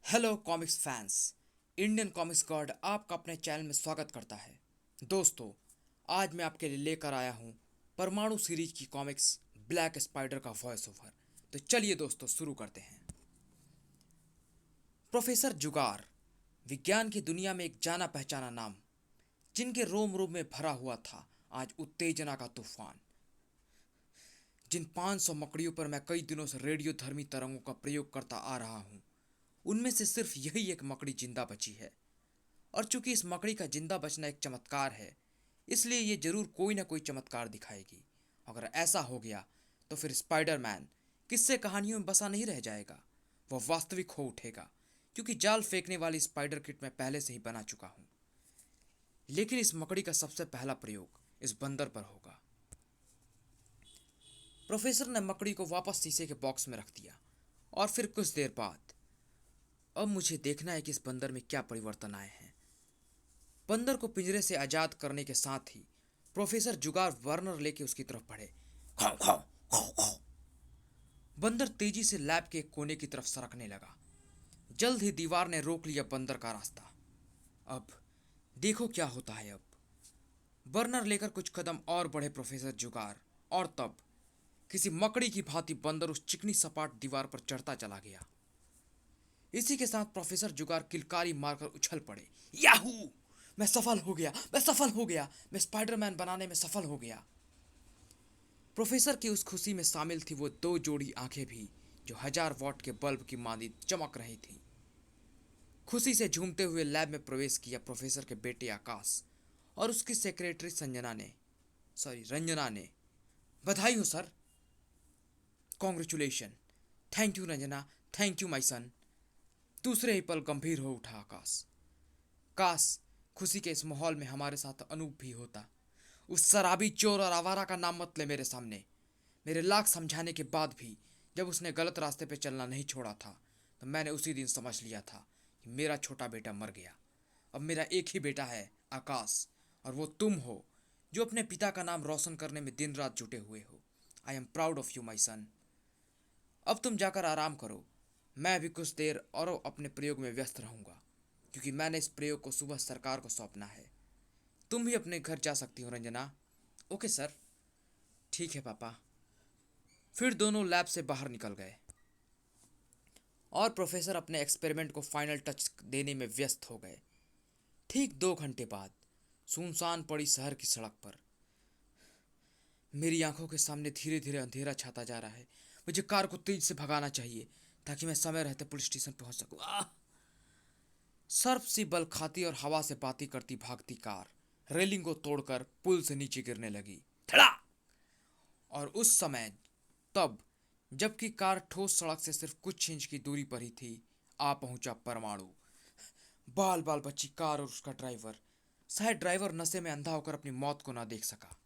Hello comics fans. Indian comics God आपका अपने channel में स्वागत करता है। दोस्तों, आज मैं आपके लिए लेकर आया हूँ परमाणु सीरीज की कॉमिक्स ब्लैक स्पाइडर का वॉइस ओवर। तो चलिए दोस्तों शुरू करते हैं। प्रोफेसर जुगार विज्ञान की दुनिया में एक जाना पहचाना नाम, जिनके रोम रोम में भरा हुआ था आज उत्तेजना का तूफान। जिन 500 मकड़ियों पर मैं कई दिनों से रेडियो धर्मी तरंगों का प्रयोग करता आ रहा हूँ, उनमें से सिर्फ यही एक मकड़ी जिंदा बची है। और चूंकि इस मकड़ी का जिंदा बचना एक चमत्कार है, इसलिए ये जरूर कोई ना कोई चमत्कार दिखाएगी। अगर ऐसा हो गया तो फिर स्पाइडरमैन किस्से कहानियों में बसा नहीं रह जाएगा, वह वास्तविक हो उठेगा। क्योंकि जाल फेंकने वाली स्पाइडर किट मैं पहले से ही बना चुका हूं। लेकिन इस मकड़ी का सबसे पहला प्रयोग इस बंदर पर होगा। प्रोफेसर ने मकड़ी को वापस शीशे के बॉक्स में रख दिया और फिर कुछ देर बाद, अब मुझे देखना है कि इस बंदर में क्या परिवर्तन आए हैं। बंदर को पिंजरे से आजाद करने के साथ ही प्रोफेसर जुगार वर्नर लेके उसकी तरफ बढ़े। खाओ खाओ खाओ खाओ। बंदर तेजी से लैब के एक कोने की तरफ सरकने लगा। जल्द ही दीवार ने रोक लिया बंदर का रास्ता। अब देखो क्या होता है। अब बर्नर लेकर कुछ कदम और बढ़े प्रोफेसर जुगार, और तब किसी मकड़ी की भांति बंदर उस चिकनी सपाट दीवार पर चढ़ता चला गया। इसी के साथ प्रोफेसर जुगार किलकारी मारकर उछल पड़े। याहू! मैं सफल हो गया, मैं सफल हो गया, मैं स्पाइडरमैन बनाने में सफल हो गया। प्रोफेसर की उस खुशी में शामिल थी वो दो जोड़ी आंखें भी, जो 1000 वॉट के बल्ब की मांदी चमक रही थीं। खुशी से झूमते हुए लैब में प्रवेश किया प्रोफेसर के बेटे आकाश और उसकी सेक्रेटरी रंजना ने। बधाई हो sir. Congratulation. Thank you Ranjana, thank you my son. दूसरे ही पल गंभीर हो उठा आकाश। काश खुशी के इस माहौल में हमारे साथ अनूप भी होता। उस शराबी चोर और आवारा का नाम मत ले मेरे सामने। मेरे लाख समझाने के बाद भी जब उसने गलत रास्ते पे चलना नहीं छोड़ा था, तो मैंने उसी दिन समझ लिया था कि मेरा छोटा बेटा मर गया। अब मेरा एक ही बेटा है, आकाश, और वो तुम हो, जो अपने पिता का नाम रोशन करने में दिन रात जुटे हुए हो। I am proud of you my son. अब तुम जाकर आराम करो। मैं भी कुछ देर और अपने प्रयोग में व्यस्त रहूंगा, क्योंकि मैंने इस प्रयोग को सुबह सरकार को सौंपना है। तुम भी अपने घर जा सकती हो रंजना। Okay sir. ठीक है पापा। फिर दोनों लैब से बाहर निकल गए और प्रोफेसर अपने एक्सपेरिमेंट को फाइनल टच देने में व्यस्त हो गए। ठीक 2 घंटे बाद सुनसान पड़ी शहर की सड़क पर मेरी आंखों के सामने धीरे धीरे अंधेरा छाता जा रहा है। मुझे कार को तेज से भगाना चाहिए ताकि मैं समय रहते पुलिस स्टेशन पहुंच सकूं। सर्प सी बल खाती और हवा से बाती करती भागती कार रेलिंग को तोड़कर पुल से नीचे गिरने लगी। थड़ा! और उस समय, तब जबकि कार ठोस सड़क से सिर्फ कुछ इंच की दूरी पर ही थी, आ पहुंचा परमाणु। बाल बाल बची कार और उसका ड्राइवर। शायद ड्राइवर नशे में अंधा होकर अपनी मौत को ना देख सका।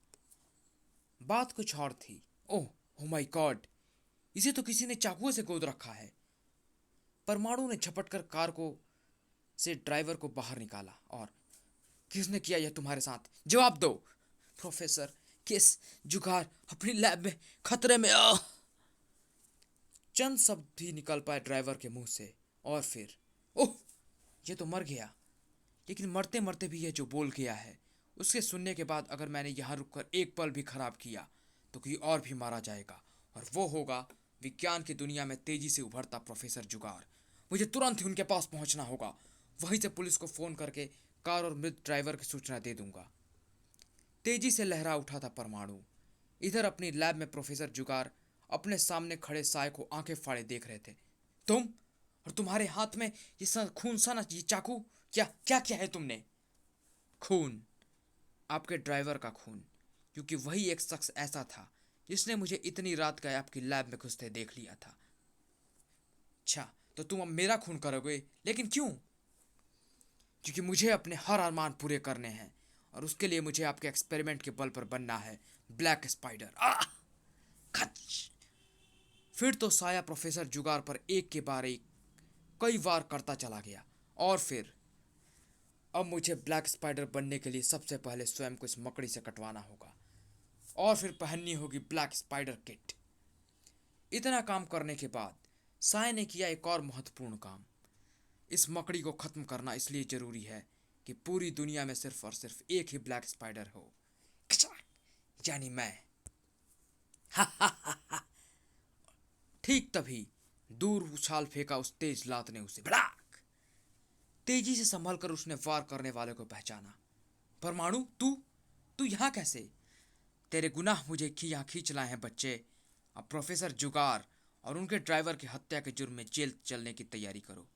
बात कुछ और थी। ओह ओ माय गॉड, इसे तो किसी ने चाकुओं से गोद रखा है। परमाणु ने झपटकर कार को से ड्राइवर को बाहर निकाला और, किसने किया यह तुम्हारे साथ? जवाब दो। प्रोफेसर, किस जुगार अपनी लैब में खतरे में। चंद शब्द भी निकल पाए ड्राइवर के मुंह से, और फिर ओह, ये तो मर गया। लेकिन मरते मरते भी यह जो बोल गया है, उसके सुनने के बाद अगर मैंने यहाँ रुककर एक पल भी खराब किया तो कोई और भी मारा जाएगा, और वो होगा विज्ञान की दुनिया में तेजी से उभरता प्रोफेसर जुगार। मुझे तुरंत ही उनके पास पहुंचना होगा। वहीं से पुलिस को फोन करके कार और मृत ड्राइवर की सूचना दे दूंगा। तेजी से लहरा उठा था परमाणु। इधर अपनी लैब में प्रोफेसर जुगार अपने सामने खड़े साय को आंखें फाड़े देख रहे थे। तुम, और तुम्हारे हाथ में ये खून सा ना, ये चाकू, क्या क्या क्या है तुमने? खून, आपके ड्राइवर का खून। क्योंकि वही एक शख्स ऐसा था जिसने मुझे इतनी रात गए आपकी लैब में घुसते देख लिया था। अच्छा, तो तुम अब मेरा खून करोगे, लेकिन क्यों? क्योंकि मुझे अपने हर अरमान पूरे करने हैं, और उसके लिए मुझे आपके एक्सपेरिमेंट के बल पर बनना है ब्लैक स्पाइडर। खच! फिर तो साया प्रोफेसर जुगार पर एक के बाद एक कई बार करता चला गया। और फिर अब मुझे ब्लैक स्पाइडर बनने के लिए सबसे पहले स्वयं को इस मकड़ी से कटवाना होगा, और फिर पहननी होगी ब्लैक स्पाइडर किट। इतना काम करने के बाद साय ने किया एक और महत्वपूर्ण काम। इस मकड़ी को खत्म करना इसलिए जरूरी है कि पूरी दुनिया में सिर्फ और सिर्फ एक ही ब्लैक स्पाइडर हो, यानी मैं। ठीक तभी दूर उछाल फेंका उस तेज लात ने उसे भड़ाक। तेजी से संभल कर उसने वार करने वाले को पहचाना। परमाणु, तू तू यहाँ कैसे? तेरे गुनाह मुझे यहाँ खींच लाए हैं बच्चे। अब प्रोफेसर जुगार और उनके ड्राइवर की हत्या के जुर्म में जेल चलने की तैयारी करो।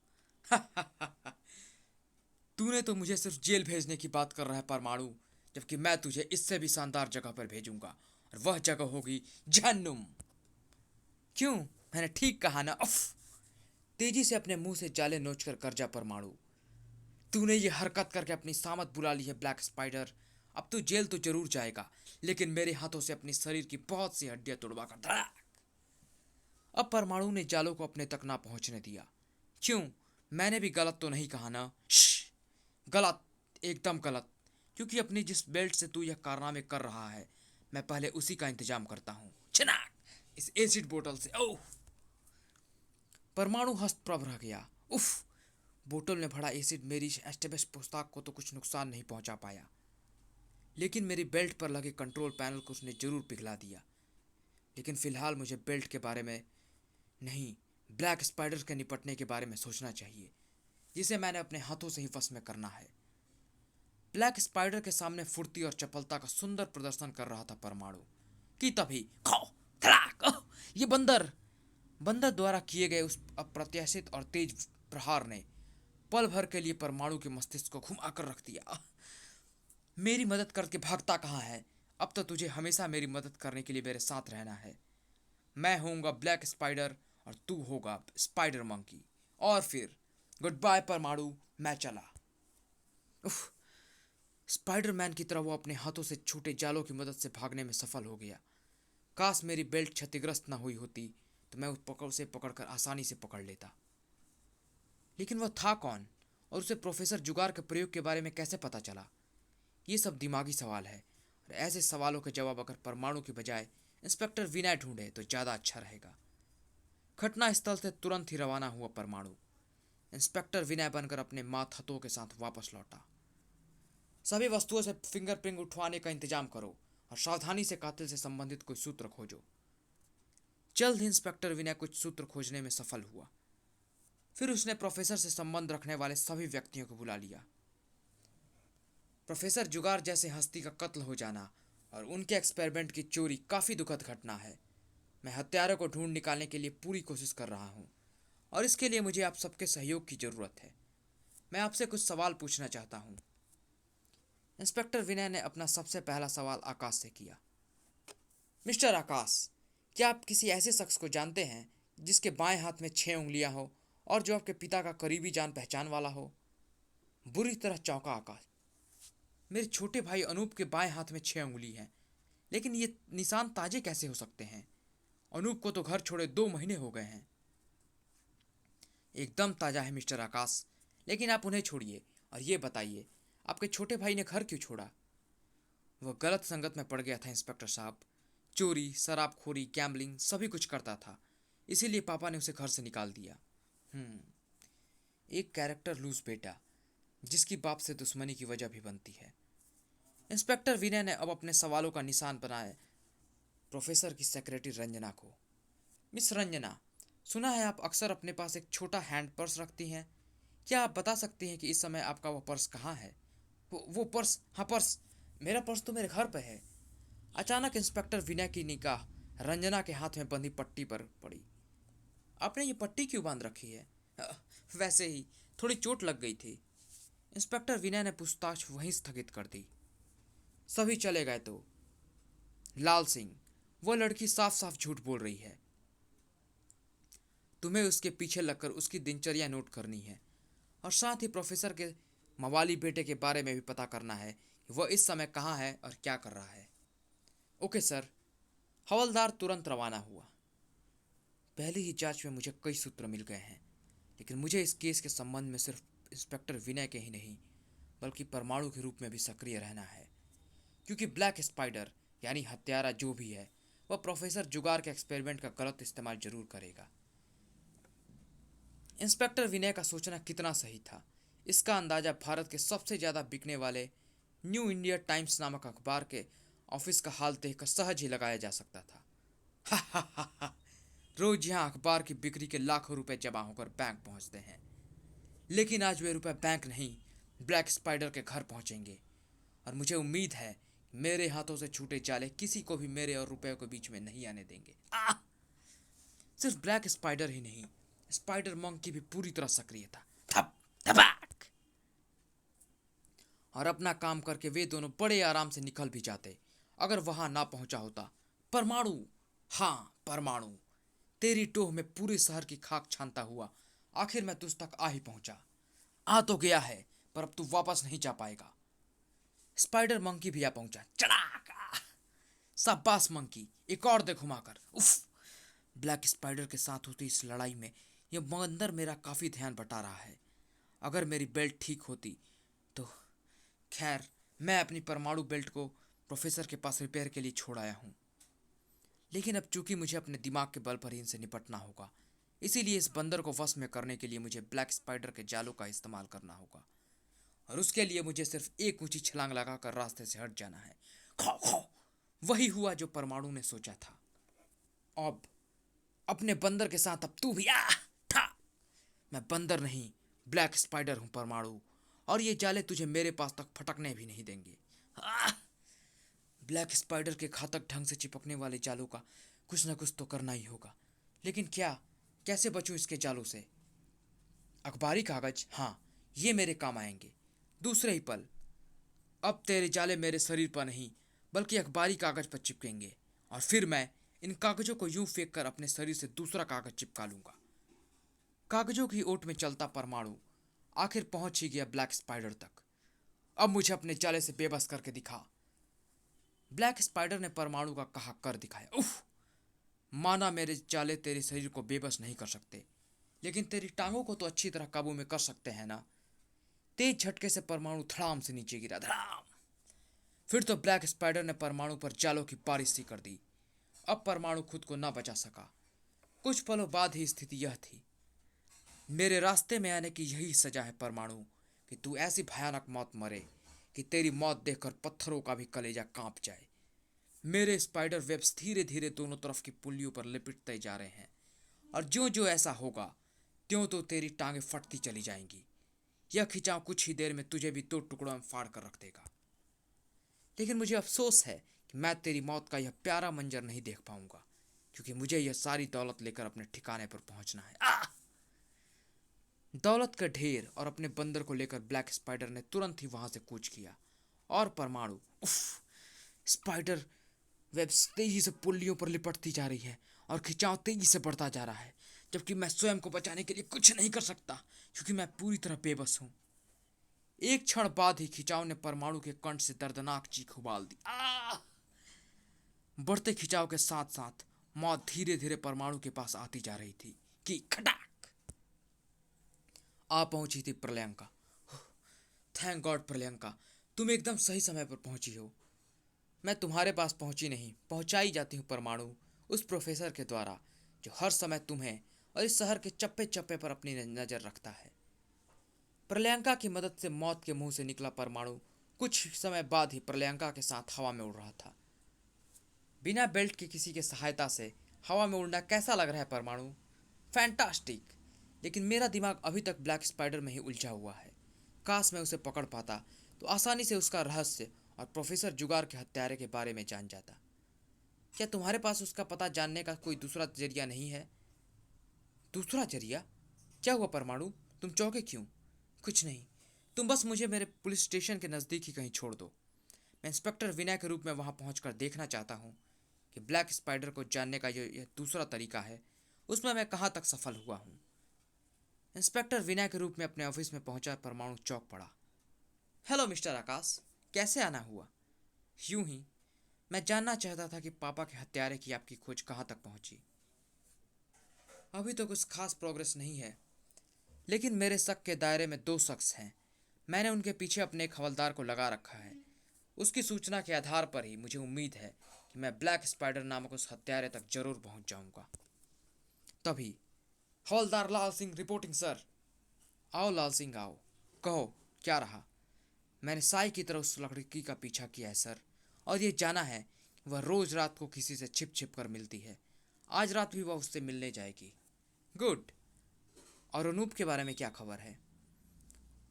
तूने तो मुझे सिर्फ जेल भेजने की बात कर रहा है परमाणु, जबकि मैं तुझे इससे भी शानदार जगह पर भेजूंगा, और वह जगह होगी जहन्नुम। क्यों, मैंने ठीक कहा ना? उफ! तेजी से अपने मुंह से जाले नोचकर कर जा परमाणु। तूने ये हरकत करके अपनी सामत बुला ली है ब्लैक स्पाइडर। अब तू जेल तो जरूर जाएगा, लेकिन मेरे हाथों से अपनी शरीर की बहुत सी हड्डियां तोड़वा कर धड़ाक। अब परमाणु ने जालों को अपने तक ना पहुंचने दिया। क्यों, मैंने भी गलत तो नहीं कहा ना? गलत, एकदम गलत, क्योंकि अपनी जिस बेल्ट से तू यह कारनामे कर रहा है, मैं पहले उसी का इंतजाम करता हूँ। चिनाक, इस एसिड बोतल से। ओह! परमाणु हस्तप्रभ रह गया। उफ! बोतल में भरा एसिड मेरी एस्टेबस पोशाक को तो कुछ नुकसान नहीं पहुंचा पाया, लेकिन मेरी बेल्ट पर लगे कंट्रोल पैनल को उसने जरूर पिघला दिया। लेकिन फिलहाल मुझे बेल्ट के बारे में नहीं, ब्लैक स्पाइडर के निपटने के बारे में सोचना चाहिए, जिसे मैंने अपने हाथों से ही वश में करना है। ब्लैक स्पाइडर के सामने फुर्ती और चपलता का सुंदर प्रदर्शन कर रहा था परमाणु कि तभी खो धड़ाक! ये बंदर बंदर द्वारा किए गए उस अप्रत्याशित और तेज प्रहार ने पल भर के लिए परमाणु के मस्तिष्क को घुमाकर रख दिया। मेरी मदद करके भागता कहाँ है? अब तो तुझे हमेशा मेरी मदद करने के लिए मेरे साथ रहना है। मैं होऊंगा ब्लैक स्पाइडर और तू होगा स्पाइडर मंकी, और फिर गुड बाय परमाणु, मैं चला। उफ! स्पाइडरमैन की तरह वो अपने हाथों से छूटे जालों की मदद से भागने में सफल हो गया। काश मेरी बेल्ट क्षतिग्रस्त न हुई होती तो मैं उसे पकड़कर आसानी से पकड़ लेता। लेकिन वह था कौन, और उसे प्रोफेसर जुगार के प्रयोग के बारे में कैसे पता चला? ये सब दिमागी सवाल है, और ऐसे सवालों के जवाब अगर परमाणु की बजाय इंस्पेक्टर विनय ढूंढे तो ज़्यादा अच्छा रहेगा। घटना स्थल से तुरंत ही रवाना हुआ परमाणु इंस्पेक्टर विनय बनकर अपने मातहतों के साथ वापस लौटा। सभी वस्तुओं से फिंगरप्रिंट उठवाने का इंतजाम करो और सावधानी से कातिल से संबंधित कोई सूत्र खोजो। जल्द ही इंस्पेक्टर विनय कुछ सूत्र खोजने में सफल हुआ। फिर उसने प्रोफेसर से संबंध रखने वाले सभी व्यक्तियों को बुला लिया। प्रोफेसर जुगार जैसे हस्ती का कत्ल हो जाना और उनके एक्सपेरिमेंट की चोरी काफ़ी दुखद घटना है। मैं हत्यारों को ढूंढ निकालने के लिए पूरी कोशिश कर रहा हूँ, और इसके लिए मुझे आप सबके सहयोग की ज़रूरत है। मैं आपसे कुछ सवाल पूछना चाहता हूँ। इंस्पेक्टर विनय ने अपना सबसे पहला सवाल आकाश से किया। मिस्टर आकाश, क्या आप किसी ऐसे शख्स को जानते हैं जिसके बाएं हाथ में 6 उंगलियां हो और जो आपके पिता का करीबी जान पहचान वाला हो? बुरी तरह चौंका आकाश। मेरे छोटे भाई अनूप के बाएं हाथ में 6 उंगली हैं, लेकिन ये निशान ताजे कैसे हो सकते हैं? अनूप को तो घर छोड़े 2 महीने हो गए हैं। एकदम ताज़ा है मिस्टर आकाश, लेकिन आप उन्हें छोड़िए और ये बताइए, आपके छोटे भाई ने घर क्यों छोड़ा? वह गलत संगत में पड़ गया था इंस्पेक्टर साहब। चोरी, शराबखोरी, गैम्बलिंग सभी कुछ करता था, इसीलिए पापा ने उसे घर से निकाल दिया। एक कैरेक्टर लूज बेटा, जिसकी बाप से दुश्मनी की वजह भी बनती है। इंस्पेक्टर विनय ने अब अपने सवालों का निशान बनाया प्रोफेसर की सेक्रेटरी रंजना को। मिस रंजना, सुना है आप अक्सर अपने पास एक छोटा हैंड पर्स रखती हैं। क्या आप बता सकती हैं कि इस समय आपका वह पर्स कहाँ है? वो पर्स? हाँ पर्स, मेरा पर्स तो मेरे घर पे है। अचानक इंस्पेक्टर विनय की निगाह रंजना के हाथ में बंधी पट्टी पर पड़ी। आपने ये पट्टी क्यों बांध रखी है? वैसे ही, थोड़ी चोट लग गई थी। इंस्पेक्टर विनय ने पूछताछ वहीं स्थगित कर दी। सभी चले गए तो लाल सिंह, वो लड़की साफ साफ झूठ बोल रही है। तुम्हें उसके पीछे लगकर उसकी दिनचर्या नोट करनी है, और साथ ही प्रोफेसर के मवाली बेटे के बारे में भी पता करना है कि वह इस समय कहाँ है और क्या कर रहा है। Okay sir. हवलदार तुरंत रवाना हुआ। पहले ही जांच में मुझे कई सूत्र मिल गए हैं, लेकिन मुझे इस केस के संबंध में सिर्फ इंस्पेक्टर विनय के ही नहीं, बल्कि परमाणु के रूप में भी सक्रिय रहना है, क्योंकि ब्लैक स्पाइडर यानी हत्यारा जो भी है, वह प्रोफेसर जुगार के एक्सपेरिमेंट का गलत इस्तेमाल जरूर करेगा। इंस्पेक्टर विनय का सोचना कितना सही था, इसका अंदाजा भारत के सबसे ज़्यादा बिकने वाले न्यू इंडिया टाइम्स नामक अखबार के ऑफिस का हाल देखकर सहज ही लगाया जा सकता था। हा हा हा हा। रोज यहाँ अखबार की बिक्री के लाखों रुपए जमा होकर बैंक पहुंचते हैं, लेकिन आज वे रुपए बैंक नहीं, ब्लैक स्पाइडर के घर पहुंचेंगे। और मुझे उम्मीद है मेरे हाथों से छूटे जाले किसी को भी मेरे और रुपए के बीच में नहीं आने देंगे। सिर्फ ब्लैक स्पाइडर ही नहीं, स्पाइडर मंकी भी पूरी तरह सक्रिय था। थप थपाक। और अपना काम करके वे दोनों बड़े आराम से निकल भी जाते अगर वहां ना पहुंचा होता परमाणु। हाँ परमाणु, तेरी टोह में पूरे शहर की खाक छानता हुआ आखिर मैं तुझ तक आ ही पहुंचा। आ तो गया है, पर अब तू वापस नहीं जा पाएगा। स्पाइडर मंकी भी आ पहुंचा। चड़ाक। शाबाश मंकी, एक और दे घुमाकर। उफ। ब्लैक स्पाइडर के साथ होती इस लड़ाई में यह बंदर मेरा काफी ध्यान बटा रहा है। अगर मेरी बेल्ट ठीक होती तो। खैर, मैं अपनी परमाणु बेल्ट को प्रोफेसर के पास रिपेयर के लिए छोड़ आया हूँ, लेकिन अब चूंकि मुझे अपने दिमाग के बल पर ही इनसे निपटना होगा, इसीलिए इस बंदर को वश में करने के लिए मुझे ब्लैक स्पाइडर के जालों का इस्तेमाल करना होगा। और उसके लिए मुझे सिर्फ एक ऊंची छलांग लगाकर रास्ते से हट जाना है। खाओ खाओ। वही हुआ जो परमाणु ने सोचा था। अब अपने बंदर के साथ अब तू भी आ था। मैं बंदर नहीं, ब्लैक स्पाइडर हूं परमाणु, और ये जाले तुझे मेरे पास तक फटकने भी नहीं देंगे। ब्लैक स्पाइडर के घातक ढंग से चिपकने वाले जालों का कुछ न कुछ तो करना ही होगा, लेकिन क्या, कैसे बचूं इसके जालों से? अखबारी कागज, हाँ, ये मेरे काम आएंगे। दूसरे ही पल अब तेरे जाले मेरे शरीर पर नहीं बल्कि अखबारी कागज पर चिपकेंगे, और फिर मैं इन कागजों को यूं फेंक कर अपने शरीर से दूसरा कागज चिपका लूंगा। कागजों की ओट में चलता परमाणु आखिर पहुंच ही गया ब्लैक स्पाइडर तक। अब मुझे अपने जाले से बेबस करके दिखा। ब्लैक स्पाइडर ने परमाणु का कहा कर दिखाया। उफ। माना मेरे जाले तेरे शरीर को बेबस नहीं कर सकते, लेकिन तेरी टांगों को तो अच्छी तरह काबू में कर सकते हैं ना। तेज झटके से परमाणु धड़ाम से नीचे गिरा। धड़ाम। फिर तो ब्लैक स्पाइडर ने परमाणु पर जालों की बारिश सी कर दी। अब परमाणु खुद को ना बचा सका। कुछ पलों बाद ही स्थिति यह थी। मेरे रास्ते में आने की यही सजा है परमाणु, कि तू ऐसी भयानक मौत मरे कि तेरी मौत देखकर पत्थरों का भी कलेजा कांप जाए। मेरे स्पाइडर वेब्स धीरे धीरे दोनों तरफ की पुल्लियों पर लिपटते जा रहे हैं, और ज्यों ज्यों ऐसा होगा त्यों तो तेरी टांगें फटती चली जाएंगी। यह खिंचाव कुछ ही देर में तुझे भी दो टुकड़ों में फाड़ कर रख देगा। लेकिन मुझे अफसोस है कि मैं तेरी मौत का यह प्यारा मंजर नहीं देख पाऊंगा, क्योंकि मुझे यह सारी दौलत लेकर अपने ठिकाने पर पहुंचना है। दौलत का ढेर और अपने बंदर को लेकर ब्लैक स्पाइडर ने तुरंत ही वहां से कूच किया। और परमाणु, उफ। स्पाइडर वेब्स तेजी से पुल्लियों पर लिपटती जा रही है और खिंचाव तेजी से बढ़ता जा रहा है, जबकि मैं स्वयं को बचाने के लिए कुछ नहीं कर सकता, क्योंकि मैं पूरी तरह बेबस हूं। एक क्षण बाद ही खिंचाव ने परमाणु के कंठ से दर्दनाक चीख उबाल दी। बढ़ते खिंचाव के साथ साथ मौत धीरे धीरे परमाणु के पास आती जा रही थी कि खटाक आ पहुंची थी प्रलयंका। थैंक गॉड प्रलयंका, तुम एकदम सही समय पर पहुंची हो। मैं तुम्हारे पास पहुंची नहीं, पहुंचाई जाती हूँ परमाणु, उस प्रोफेसर के द्वारा जो हर समय तुम्हें और इस शहर के चप्पे चप्पे पर अपनी नजर रखता है। प्रलयंका की मदद से मौत के मुंह से निकला परमाणु कुछ समय बाद ही प्रलयंका के साथ हवा में उड़ रहा था। बिना बेल्ट के किसी के सहायता से हवा में उड़ना कैसा लग रहा है परमाणु? फैंटास्टिक। लेकिन मेरा दिमाग अभी तक ब्लैक स्पाइडर में ही उलझा हुआ है। काश मैं उसे पकड़ पाता तो आसानी से उसका रहस्य और प्रोफेसर जुगार के हत्यारे के बारे में जान जाता। क्या तुम्हारे पास उसका पता जानने का कोई दूसरा जरिया नहीं है? दूसरा जरिया? क्या हुआ परमाणु, तुम चौंके क्यों? कुछ नहीं, तुम बस मुझे मेरे पुलिस स्टेशन के नज़दीक ही कहीं छोड़ दो। मैं इंस्पेक्टर विनय के रूप में वहां पहुंचकर देखना चाहता हूं कि ब्लैक स्पाइडर को जानने का यह दूसरा तरीका है, उसमें मैं कहां तक सफल हुआ हूं। इंस्पेक्टर विनय के रूप में अपने ऑफिस में पहुंचा परमाणु चौंक पड़ा। हेलो मिस्टर आकाश, कैसे आना हुआ? यूं ही, मैं जानना चाहता था कि पापा के हत्यारे की आपकी खोज कहाँ तक पहुंची। अभी तो कुछ खास प्रोग्रेस नहीं है, लेकिन मेरे शक के दायरे में दो शख्स हैं। मैंने उनके पीछे अपने एक हवलदार को लगा रखा है। उसकी सूचना के आधार पर ही मुझे उम्मीद है कि मैं ब्लैक स्पाइडर नामक उस हत्यारे तक जरूर पहुंच जाऊंगा। तभी हवलदार लाल सिंह रिपोर्टिंग सर। आओ लाल सिंह आओ, कहो क्या रहा। मैंने साई की तरह उस लड़की का पीछा किया है सर, और ये जाना है कि वह रोज रात को किसी से छिप छिप कर मिलती है। आज रात भी वह उससे मिलने जाएगी। गुड। और अनूप के बारे में क्या खबर है?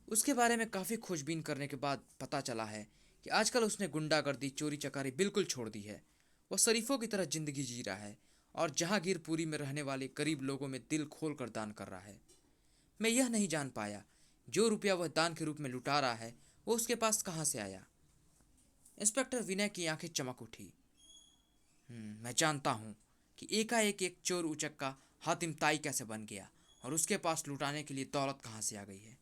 उसके बारे में काफ़ी खोजबीन करने के बाद पता चला है कि आजकल उसने गुंडागर्दी चोरी चकारी बिल्कुल छोड़ दी है। वह शरीफों की तरह जिंदगी जी रहा है और जहांगीरपुरी में रहने वाले गरीब लोगों में दिल खोल कर दान कर रहा है। मैं यह नहीं जान पाया जो रुपया वह दान के रूप में लुटा रहा है वो उसके पास कहाँ से आया। इंस्पेक्टर विनय की आंखें चमक उठी। मैं जानता हूँ कि एकाएक एक चोर उचक्का हातिम ताई कैसे बन गया और उसके पास लुटाने के लिए दौलत कहाँ से आ गई है।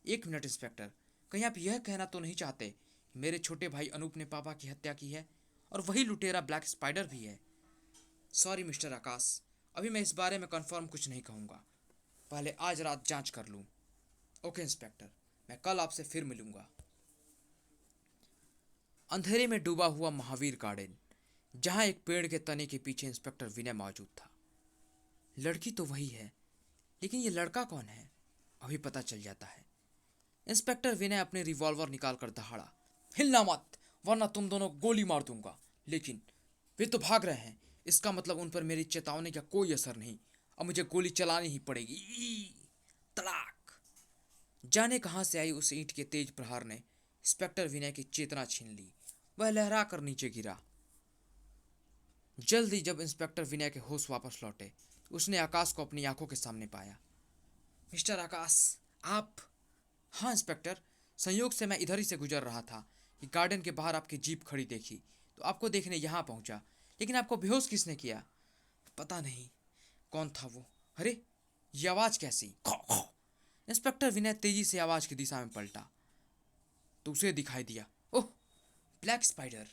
एक मिनट इंस्पेक्टर, कहीं आप यह कहना तो नहीं चाहते कि मेरे छोटे भाई अनूप ने पापा की हत्या की है और वही लुटेरा ब्लैक स्पाइडर भी है? सॉरी मिस्टर आकाश, अभी मैं इस बारे में कंफर्म कुछ नहीं कहूँगा। पहले आज रात जांच कर लूँ। ओके इंस्पेक्टर, मैं कल आपसे फिर मिलूंगा। अंधेरे में डूबा हुआ महावीर गार्डन, जहां एक पेड़ के तने के पीछे इंस्पेक्टर विनय मौजूद था। लड़की तो वही है, लेकिन ये लड़का कौन है अभी पता चल जाता है। इंस्पेक्टर विनय अपने रिवॉल्वर निकालकर दहाड़ा। हिलना मत, वरना तुम दोनों गोली मार दूंगा। लेकिन वे तो भाग रहे हैं, इसका मतलब उन पर मेरी चेतावनी का कोई असर नहीं। अब मुझे गोली चलानी ही पड़ेगी। तड़ाक! जाने कहां से आई उस ईंट के तेज प्रहार ने इंस्पेक्टर विनय की चेतना छीन ली। वह लहरा कर नीचे गिरा। जल्द ही जब इंस्पेक्टर विनय के होश वापस लौटे, उसने आकाश को अपनी आंखों के सामने पाया। मिस्टर आकाश, आप? हाँ इंस्पेक्टर, संयोग से मैं इधर ही से गुजर रहा था कि गार्डन के बाहर आपकी जीप खड़ी देखी, तो आपको देखने यहाँ पहुँचा। लेकिन आपको बेहोश किसने किया? पता नहीं कौन था वो। अरे, ये आवाज़ कैसी? खौ खौ। इंस्पेक्टर विनय तेजी से आवाज़ की दिशा में पलटा तो उसे दिखाई दिया। ओह, ब्लैक स्पाइडर।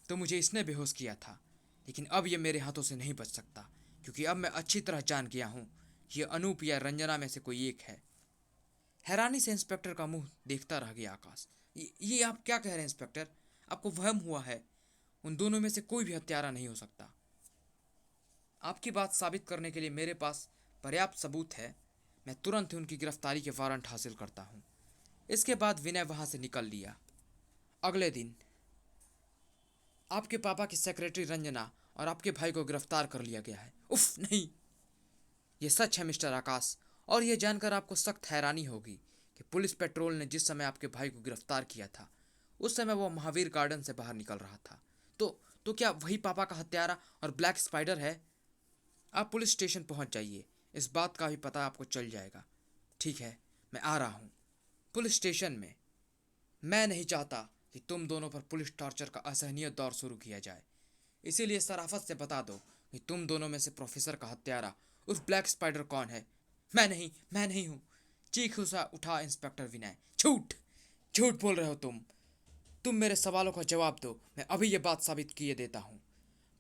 तो मुझे इसने बेहोश किया था, लेकिन अब ये मेरे हाथों से नहीं बच सकता, क्योंकि अब मैं अच्छी तरह जान गया हूँ कि ये अनूप या रंजना में से कोई एक है। हैरानी से इंस्पेक्टर का मुंह देखता रह गया आकाश। ये आप क्या कह रहे हैं इंस्पेक्टर? आपको वहम हुआ है? उन दोनों में से कोई भी हत्यारा नहीं हो सकता। आपकी बात साबित करने के लिए मेरे पास पर्याप्त सबूत है। मैं तुरंत ही उनकी गिरफ्तारी के वारंट हासिल करता हूँ। इसके बाद विनय वहां से निकल लिया। अगले दिन आपके पापा की सेक्रेटरी रंजना और आपके भाई को गिरफ्तार कर लिया गया है। उफ, नहीं, ये सच है मिस्टर आकाश, और यह जानकर आपको सख्त हैरानी होगी कि पुलिस पेट्रोल ने जिस समय आपके भाई को गिरफ्तार किया था, उस समय वो महावीर गार्डन से बाहर निकल रहा था। तो क्या वही पापा का हत्यारा और ब्लैक स्पाइडर है? आप पुलिस स्टेशन पहुंच जाइए, इस बात का भी पता आपको चल जाएगा। ठीक है, मैं आ रहा हूँ। पुलिस स्टेशन में। मैं नहीं चाहता कि तुम दोनों पर पुलिस टॉर्चर का असहनीय दौर शुरू किया जाए, इसीलिए सराफत से बता दो कि तुम दोनों में से प्रोफेसर का हत्यारा उस ब्लैक स्पाइडर कौन है। मैं नहीं हूँ, चीख उठा इंस्पेक्टर विनय। झूठ, झूठ बोल रहे हो तुम मेरे सवालों का जवाब दो, मैं अभी ये बात साबित किए देता हूँ।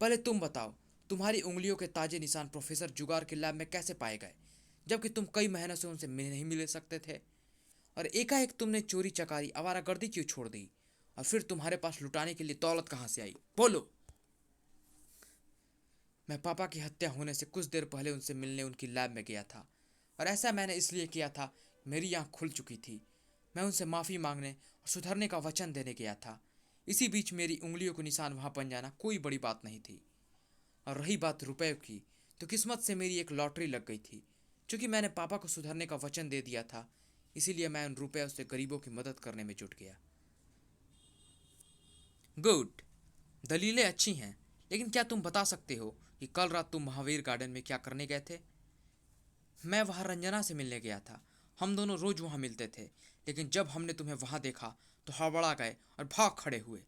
पहले तुम बताओ, तुम्हारी उंगलियों के ताजे निशान प्रोफेसर जुगार के लैब में कैसे पाए गए, जबकि तुम कई महीनों से उनसे नहीं मिल सकते थे? और एकाएक तुमने चोरी चकारी आवारागर्दी क्यों छोड़ दी? और फिर तुम्हारे पास लुटाने के लिए दौलत कहाँ से आई? बोलो। मैं पापा की हत्या होने से कुछ देर पहले उनसे मिलने उनकी लैब में गया था, और ऐसा मैंने इसलिए किया था, मेरी आँख खुल चुकी थी। मैं उनसे माफ़ी मांगने और सुधरने का वचन देने गया था। इसी बीच मेरी उंगलियों को निशान वहाँ बन जाना कोई बड़ी बात नहीं थी। और रही बात रुपए की, तो किस्मत से मेरी एक लॉटरी लग गई थी। चूँकि मैंने पापा को सुधरने का वचन दे दिया था, इसीलिए मैं उन रुपयों से गरीबों की मदद करने में जुट गया। गुड, दलीलें अच्छी हैं, लेकिन क्या तुम बता सकते हो कि कल रात तुम महावीर गार्डन में क्या करने गए थे? मैं वहाँ रंजना से मिलने गया था। हम दोनों रोज वहाँ मिलते थे, लेकिन जब हमने तुम्हें वहाँ देखा तो हड़बड़ा गए और भाग खड़े हुए।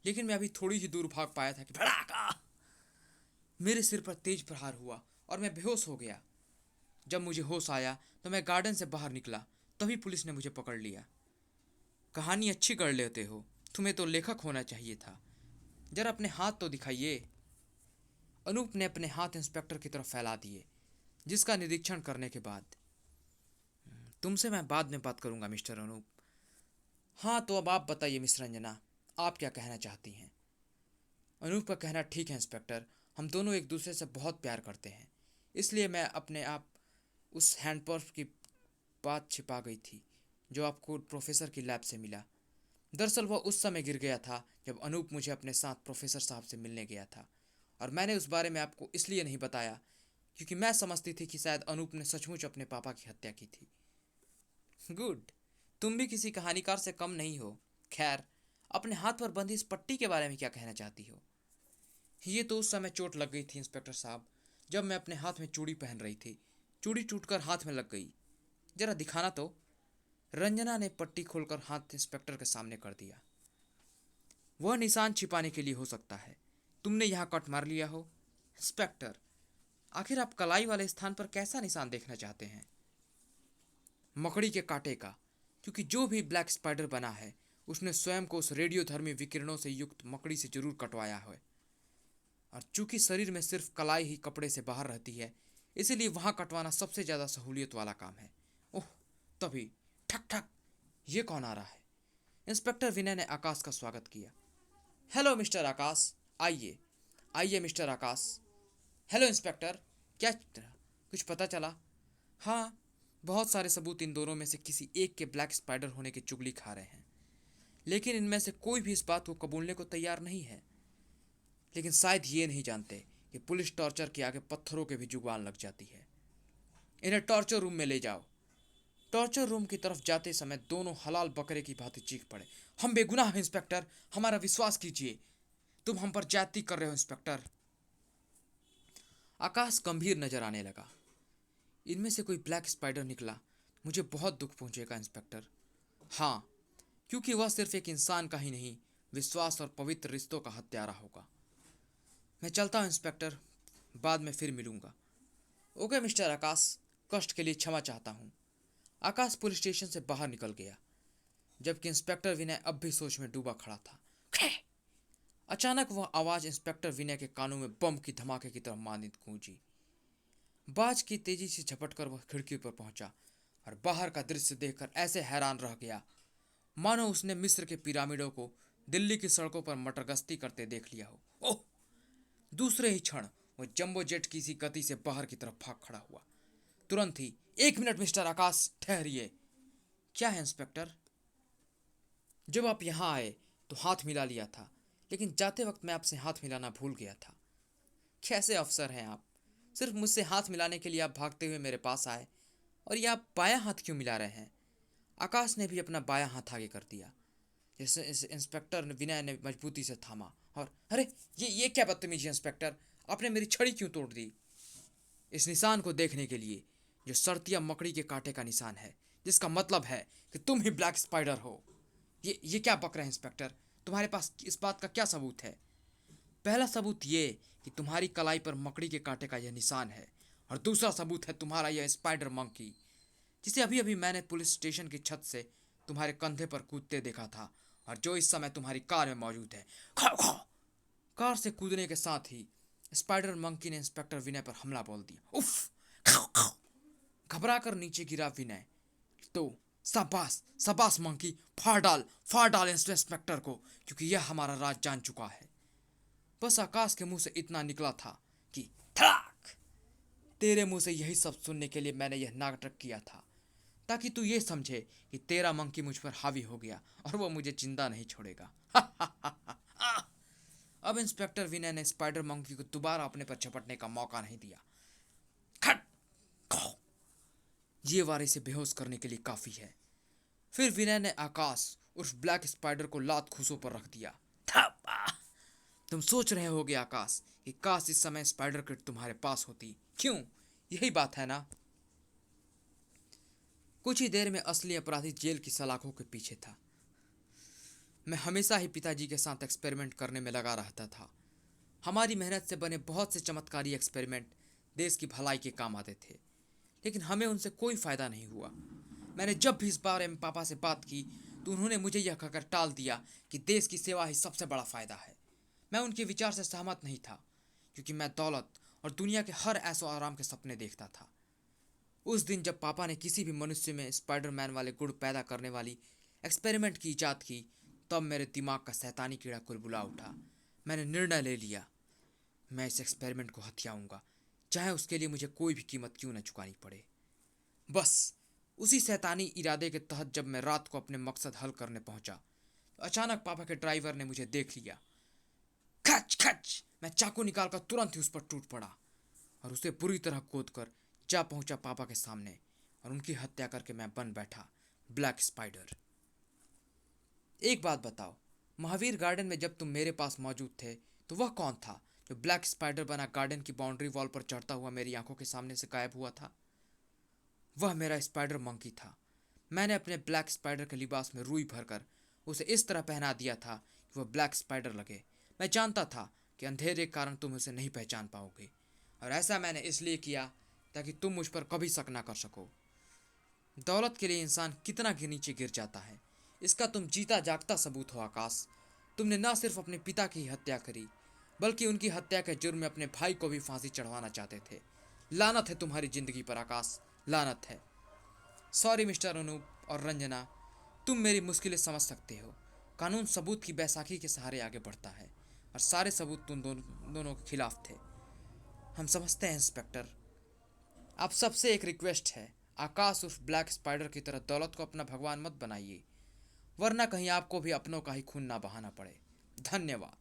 लेकिन मैं अभी थोड़ी ही दूर भाग पाया था कि भड़ाका! मेरे सिर पर तेज प्रहार हुआ और मैं बेहोश हो गया। जब मुझे होश आया तो मैं गार्डन से बाहर निकला, तभी पुलिस ने मुझे पकड़ लिया। कहानी अच्छी कर लेते हो, तुम्हें तो लेखक होना चाहिए था। जरा अपने हाथ तो दिखाइए। अनूप ने अपने हाथ इंस्पेक्टर की तरफ फैला दिए, जिसका निरीक्षण करने के बाद, तुमसे मैं बाद में बात करूंगा मिस्टर अनूप। हाँ, तो अब आप बताइए मिस रंजना, आप क्या कहना चाहती हैं? अनूप का कहना ठीक है इंस्पेक्टर, हम दोनों एक दूसरे से बहुत प्यार करते हैं, इसलिए मैं अपने आप उस हैंडपंप की बात छिपा गई थी जो आपको प्रोफेसर की लैब से मिला। दरअसल वह उस समय गिर गया था जब अनूप मुझे अपने साथ प्रोफेसर साहब से मिलने गया था, और मैंने उस बारे में आपको इसलिए नहीं बताया क्योंकि मैं समझती थी कि शायद अनूप ने सचमुच अपने पापा की हत्या की थी। गुड, तुम भी किसी कहानीकार से कम नहीं हो। खैर, अपने हाथ पर बंधी इस पट्टी के बारे में क्या कहना चाहती हो? ये तो उस समय चोट लग गई थी इंस्पेक्टर साहब, जब मैं अपने हाथ में चूड़ी पहन रही थी। चूड़ी टूटकर हाथ में लग गई। जरा दिखाना तो। रंजना ने पट्टी खोलकर हाथ इंस्पेक्टर के सामने कर दिया। वह निशान छिपाने के लिए हो सकता है। तुमने यहाँ कट मार लिया हो। इंस्पेक्टर, आखिर आप कलाई वाले स्थान पर कैसा निशान देखना चाहते हैं? मकड़ी के कांटे का, क्योंकि जो भी ब्लैक स्पाइडर बना है उसने स्वयं को उस रेडियोधर्मी विकिरणों से युक्त मकड़ी से जरूर कटवाया है, और चूंकि शरीर में सिर्फ कलाई ही कपड़े से बाहर रहती है, इसीलिए वहां कटवाना सबसे ज्यादा सहूलियत वाला काम है। ओह, तभी ठक ठक, ये कौन आ रहा है? इंस्पेक्टर विनय ने आकाश का स्वागत किया। हेलो मिस्टर आकाश, आइए आइए मिस्टर आकाश। हेलो इंस्पेक्टर, क्या कुछ पता चला? हाँ, बहुत सारे सबूत इन दोनों में से किसी एक के ब्लैक स्पाइडर होने की चुगली खा रहे हैं, लेकिन इनमें से कोई भी इस बात को कबूलने को तैयार नहीं है। लेकिन शायद ये नहीं जानते कि पुलिस टॉर्चर के आगे पत्थरों के भी जुबान लग जाती है। इन्हें टॉर्चर रूम में ले जाओ। टॉर्चर रूम की तरफ जाते समय दोनों हलाल बकरे की भांति चीख पड़े। हम बेगुनाह हैं इंस्पेक्टर, हमारा विश्वास कीजिए। तुम हम पर ज्यादती कर रहे हो इंस्पेक्टर। आकाश गंभीर नजर आने लगा। इनमें से कोई ब्लैक स्पाइडर निकला, मुझे बहुत दुख पहुंचेगा इंस्पेक्टर। हाँ, क्योंकि वह सिर्फ एक इंसान का ही नहीं, विश्वास और पवित्र रिश्तों का हत्यारा होगा। मैं चलता हूँ इंस्पेक्टर, बाद में फिर मिलूंगा। ओके मिस्टर आकाश, कष्ट के लिए क्षमा चाहता हूँ। आकाश पुलिस स्टेशन से बाहर निकल गया, जबकि इंस्पेक्टर विनय अब भी सोच में डूबा खड़ा था। अचानक वह आवाज इंस्पेक्टर विनय के कानों में बम की धमाके की तरह मानित गूंजी। बाज की तेजी से झपटकर वह खिड़की पर पहुंचा और बाहर का दृश्य देखकर ऐसे हैरान रह गया मानो उसने मिस्र के पिरामिडों को दिल्ली की सड़कों पर मटरगश्ती करते देख लिया हो। ओह! दूसरे ही क्षण वह जंबो जेट की सी गति से बाहर की तरफ भाग खड़ा हुआ। तुरंत ही, एक मिनट मिस्टर आकाश, ठहरिए। क्या है इंस्पेक्टर? जब आप यहाँ आए तो हाथ मिला लिया था, लेकिन जाते वक्त मैं आपसे हाथ मिलाना भूल गया था। कैसे अफसर हैं आप? सिर्फ मुझसे हाथ मिलाने के लिए आप भागते हुए मेरे पास आए, और ये आप बायां हाथ क्यों मिला रहे हैं? आकाश ने भी अपना बायां हाथ आगे कर दिया। जैसे इस इंस्पेक्टर विनय ने मजबूती से थामा। और अरे, ये क्या बदतमीजी है इंस्पेक्टर, आपने मेरी छड़ी क्यों तोड़ दी? इस निशान को देखने के लिए, जो सर्तिया मकड़ी के कांटे का निशान है, जिसका मतलब है कि तुम ही ब्लैक स्पाइडर हो। ये क्या बक रहे हैं इंस्पेक्टर? तुम्हारे पास इस बात का क्या सबूत है? पहला सबूत ये कि तुम्हारी कलाई पर मकड़ी के कांटे का यह निशान है, और दूसरा सबूत है तुम्हारा यह स्पाइडर मंकी, जिसे अभी अभी मैंने पुलिस स्टेशन की छत से तुम्हारे कंधे पर कूदते देखा था, और जो इस समय तुम्हारी कार में मौजूद है। खाओ खाओ। कार से कूदने के साथ ही स्पाइडर मंकी ने इंस्पेक्टर विनय पर हमला बोल दिया। उफ! खाओ खाओ। घबरा कर नीचे गिरा विनय। तो शाबाश शाबाश मंकी, फाड़ डाल इंस्पेक्टर को, क्योंकि यह हमारा राज जान चुका है। बस आकाश के मुंह से इतना निकला था कि धड़ाक। तेरे मुंह से यही सब सुनने के लिए मैंने यह नाटक किया था, ताकि तू ये समझे कि तेरा मंकी मुझ पर हावी हो गया और वो मुझे जिंदा नहीं छोड़ेगा। अब इंस्पेक्टर विनय ने स्पाइडर मंकी को दोबारा अपने पर झपटने का मौका नहीं दिया। खट खो। ये वार इसे बेहोश करने के लिए काफी है। फिर विनय ने आकाश उर्फ ब्लैक स्पाइडर को लात खूसों पर रख दिया। तुम सोच रहे होगे आकाश कि काश इस समय स्पाइडर किट तुम्हारे पास होती। क्यों? यही बात है ना? कुछ ही देर में असली अपराधी जेल की सलाखों के पीछे था। मैं हमेशा ही पिताजी के साथ एक्सपेरिमेंट करने में लगा रहता था। हमारी मेहनत से बने बहुत से चमत्कारी एक्सपेरिमेंट देश की भलाई के काम आते थे, लेकिन हमें उनसे कोई फायदा नहीं हुआ। मैंने जब भी इस बारे में पापा से बात की तो उन्होंने मुझे यह कहकर टाल दिया कि देश की सेवा ही सबसे बड़ा फायदा है। मैं उनके विचार से सहमत नहीं था, क्योंकि मैं दौलत और दुनिया के हर ऐशो आराम के सपने देखता था। उस दिन जब पापा ने किसी भी मनुष्य में स्पाइडरमैन वाले गुण पैदा करने वाली एक्सपेरिमेंट की इजाद की, तब मेरे दिमाग का शैतानी कीड़ा कुलबुला उठा। मैंने निर्णय ले लिया, मैं इस एक्सपेरिमेंट को हथियाऊंगा, चाहे उसके लिए मुझे कोई भी कीमत क्यों न चुकानी पड़े। बस उसी शैतानी इरादे के तहत जब मैं रात को अपने मकसद हल करने पहुंचा तो अचानक पापा के ड्राइवर ने मुझे देख लिया। खच खच मैं चाकू निकालकर तुरंत ही उस पर टूट पड़ा और उसे बुरी तरह कोद कर जा पहुंचा पापा के सामने और उनकी हत्या करके मैं बन बैठा ब्लैक स्पाइडर। एक बात बताओ, महावीर गार्डन में जब तुम मेरे पास मौजूद थे तो वह कौन था जो ब्लैक स्पाइडर बना गार्डन की बाउंड्री वॉल पर चढ़ता हुआ मेरी आंखों के सामने से गायब हुआ था? वह मेरा स्पाइडर मंकी था। मैंने अपने ब्लैक स्पाइडर के लिबास में रुई भरकर उसे इस तरह पहना दिया था कि वह ब्लैक स्पाइडर लगे। मैं जानता था कि अंधेरे के कारण तुम उसे नहीं पहचान पाओगे, और ऐसा मैंने इसलिए किया ताकि तुम मुझ पर कभी शक ना कर सको। दौलत के लिए इंसान कितना नीचे गिर जाता है, इसका तुम जीता जागता सबूत हो आकाश। तुमने न सिर्फ अपने पिता की हत्या करी, बल्कि उनकी हत्या के जुर्म में अपने भाई को भी फांसी चढ़वाना चाहते थे। लानत है तुम्हारी जिंदगी पर आकाश, लानत है। सॉरी मिस्टर अनूप और रंजना, तुम मेरी मुश्किलें समझ सकते हो। कानून सबूत की बैसाखी के सहारे आगे बढ़ता है और सारे सबूत तुम दोनों के खिलाफ थे। हम समझते हैं इंस्पेक्टर। आप सबसे एक रिक्वेस्ट है, आकाश उर्फ ब्लैक स्पाइडर की तरह दौलत को अपना भगवान मत बनाइए, वरना कहीं आपको भी अपनों का ही खून ना बहाना पड़े। धन्यवाद।